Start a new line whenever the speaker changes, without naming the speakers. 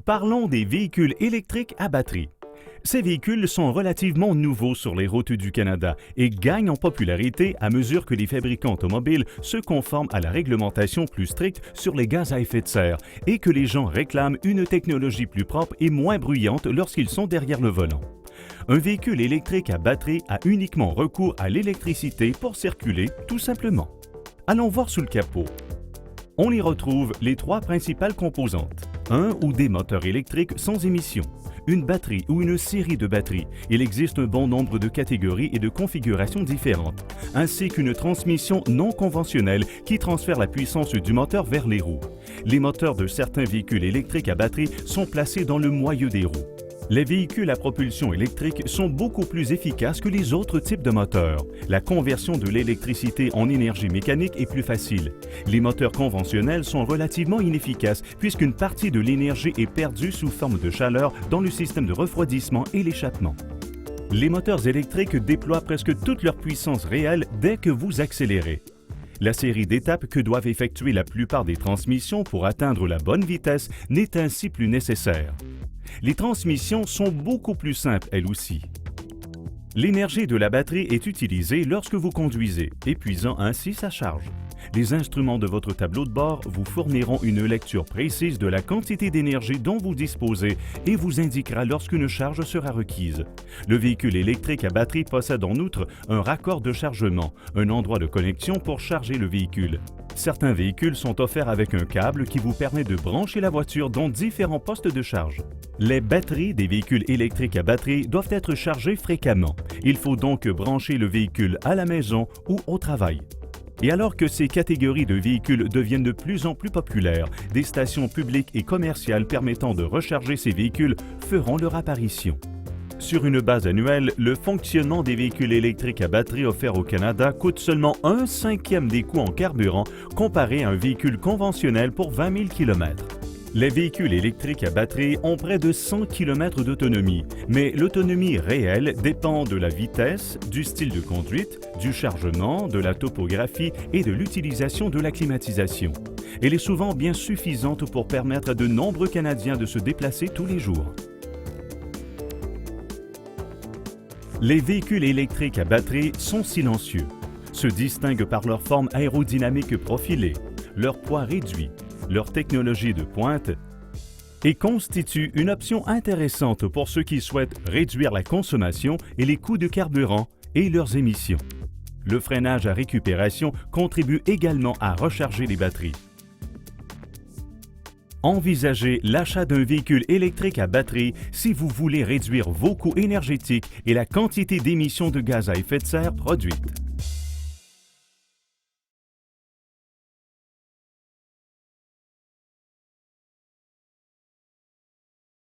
Parlons des véhicules électriques à batterie. Ces véhicules sont relativement nouveaux sur les routes du Canada et gagnent en popularité à mesure que les fabricants automobiles se conforment à la réglementation plus stricte sur les gaz à effet de serre et que les gens réclament une technologie plus propre et moins bruyante lorsqu'ils sont derrière le volant. Un véhicule électrique à batterie a uniquement recours à l'électricité pour circuler, tout simplement. Allons voir sous le capot. On y retrouve les trois principales composantes. Un ou des moteurs électriques sans émission, une batterie ou une série de batteries. Il existe un bon nombre de catégories et de configurations différentes, ainsi qu'une transmission non conventionnelle qui transfère la puissance du moteur vers les roues. Les moteurs de certains véhicules électriques à batterie sont placés dans le moyeu des roues. Les véhicules à propulsion électrique sont beaucoup plus efficaces que les autres types de moteurs. La conversion de l'électricité en énergie mécanique est plus facile. Les moteurs conventionnels sont relativement inefficaces puisqu'une partie de l'énergie est perdue sous forme de chaleur dans le système de refroidissement et l'échappement. Les moteurs électriques déploient presque toute leur puissance réelle dès que vous accélérez. La série d'étapes que doivent effectuer la plupart des transmissions pour atteindre la bonne vitesse n'est ainsi plus nécessaire. Les transmissions sont beaucoup plus simples, elles aussi. L'énergie de la batterie est utilisée lorsque vous conduisez, épuisant ainsi sa charge. Les instruments de votre tableau de bord vous fourniront une lecture précise de la quantité d'énergie dont vous disposez et vous indiquera lorsqu'une charge sera requise. Le véhicule électrique à batterie possède en outre un raccord de chargement, un endroit de connexion pour charger le véhicule. Certains véhicules sont offerts avec un câble qui vous permet de brancher la voiture dans différents postes de charge. Les batteries des véhicules électriques à batterie doivent être chargées fréquemment. Il faut donc brancher le véhicule à la maison ou au travail. Et alors que ces catégories de véhicules deviennent de plus en plus populaires, des stations publiques et commerciales permettant de recharger ces véhicules feront leur apparition. Sur une base annuelle, le fonctionnement des véhicules électriques à batterie offerts au Canada coûte seulement 1/5 des coûts en carburant comparé à un véhicule conventionnel pour 20 000 km. Les véhicules électriques à batterie ont près de 100 km d'autonomie, mais l'autonomie réelle dépend de la vitesse, du style de conduite, du chargement, de la topographie et de l'utilisation de la climatisation. Elle est souvent bien suffisante pour permettre à de nombreux Canadiens de se déplacer tous les jours. Les véhicules électriques à batterie sont silencieux, se distinguent par leur forme aérodynamique profilée, leur poids réduit, leur technologie de pointe et constituent une option intéressante pour ceux qui souhaitent réduire la consommation et les coûts de carburant et leurs émissions. Le freinage à récupération contribue également à recharger les batteries. Envisagez l'achat d'un véhicule électrique à batterie si vous voulez réduire vos coûts énergétiques et la quantité d'émissions de gaz à effet de serre produites.